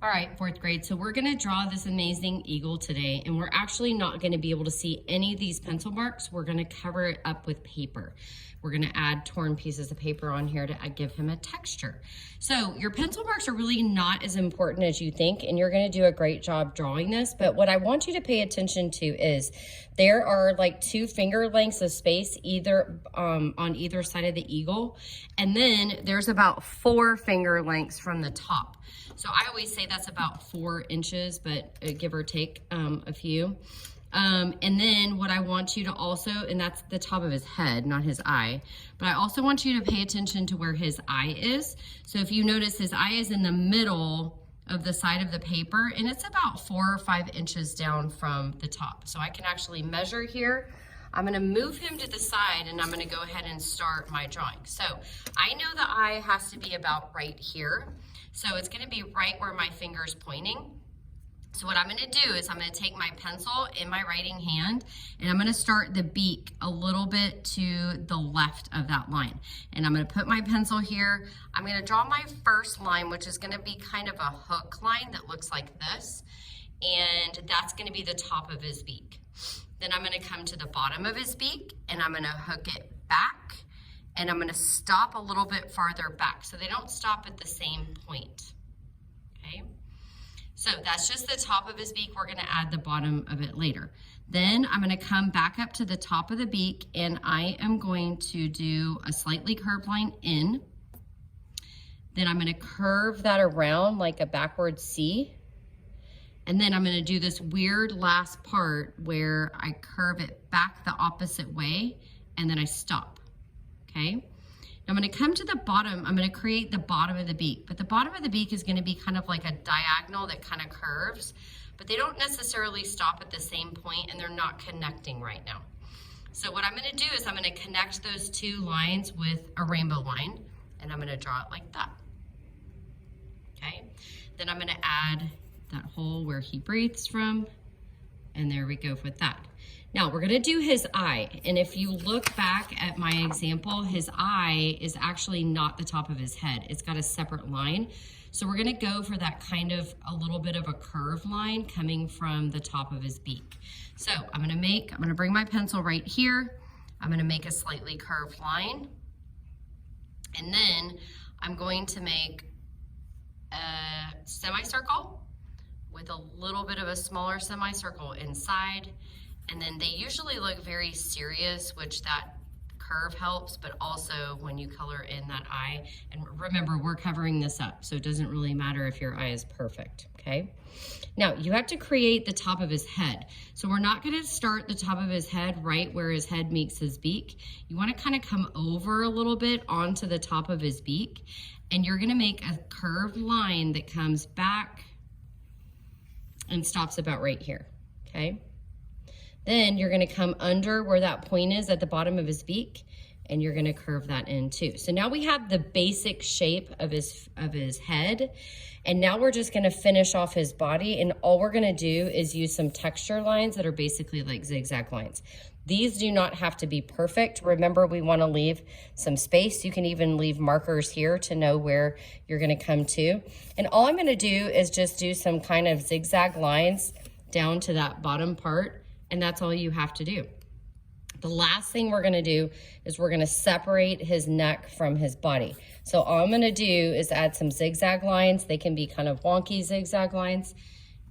All right, fourth grade. So we're gonna draw this amazing eagle today, and we're actually not gonna be able to see any of these pencil marks. We're gonna cover it up with paper. We're gonna add torn pieces of paper on here to give him a texture. So your pencil marks are really not as important as you think, and you're gonna do a great job drawing this, but what I want you to pay attention to is there are like 2 finger lengths of space either on either side of the eagle, and then there's about 4 finger lengths from the top. So I always say that's about 4 inches, but give or take a few. And then what I want you to also, and that's the top of his head, not his eye, but I also want you to pay attention to where his eye is. So if you notice, his eye is in the middle of the side of the paper, and it's about 4 or 5 inches down from the top. So I can actually measure here. I'm gonna move him to the side, and I'm gonna go ahead and start my drawing. So I know the eye has to be about right here. So it's gonna be right where my finger's pointing. So what I'm gonna do is I'm gonna take my pencil in my writing hand, and I'm gonna start the beak a little bit to the left of that line. And I'm gonna put my pencil here. I'm gonna draw my first line, which is gonna be kind of a hook line that looks like this. And that's gonna be the top of his beak. Then I'm gonna come to the bottom of his beak, and I'm gonna hook it back, and I'm gonna stop a little bit farther back so they don't stop at the same point, okay? So that's just the top of his beak. We're gonna add the bottom of it later. Then I'm gonna come back up to the top of the beak, and I am going to do a slightly curved line in. Then I'm gonna curve that around like a backward C. And then I'm gonna do this weird last part where I curve it back the opposite way, and then I stop, okay? Now I'm gonna come to the bottom. I'm gonna create the bottom of the beak, but the bottom of the beak is gonna be kind of like a diagonal that kind of curves, but they don't necessarily stop at the same point, and they're not connecting right now. So what I'm gonna do is I'm gonna connect those 2 lines with a rainbow line, and I'm gonna draw it like that, okay? Then I'm gonna add that hole where he breathes from, and there we go with that. Now we're gonna do his eye, and if you look back at my example, his eye is actually not the top of his head. It's got a separate line. So we're gonna go for that kind of a little bit of a curved line coming from the top of his beak. So I'm gonna bring my pencil right here. I'm gonna make a slightly curved line, and then I'm going to make a semicircle with a little bit of a smaller semicircle inside. And then they usually look very serious, which that curve helps, but also when you color in that eye. And remember, we're covering this up, so it doesn't really matter if your eye is perfect, okay? Now, you have to create the top of his head. So we're not gonna start the top of his head right where his head meets his beak. You wanna kind of come over a little bit onto the top of his beak, and you're gonna make a curved line that comes back and stops about right here, okay? Then you're gonna come under where that point is at the bottom of his beak, and you're gonna curve that in too. So now we have the basic shape of his head, and now we're just gonna finish off his body, and all we're gonna do is use some texture lines that are basically like zigzag lines. These do not have to be perfect. Remember, we wanna leave some space. You can even leave markers here to know where you're gonna come to. And all I'm gonna do is just do some kind of zigzag lines down to that bottom part, and that's all you have to do. The last thing we're gonna do is we're gonna separate his neck from his body. So all I'm gonna do is add some zigzag lines. They can be kind of wonky zigzag lines,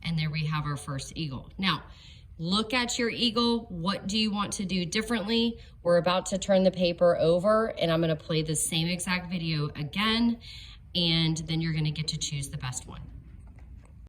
and there we have our first eagle. Now, look at your eagle. What do you want to do differently? We're about to turn the paper over, and I'm gonna play the same exact video again, and then you're gonna get to choose the best one.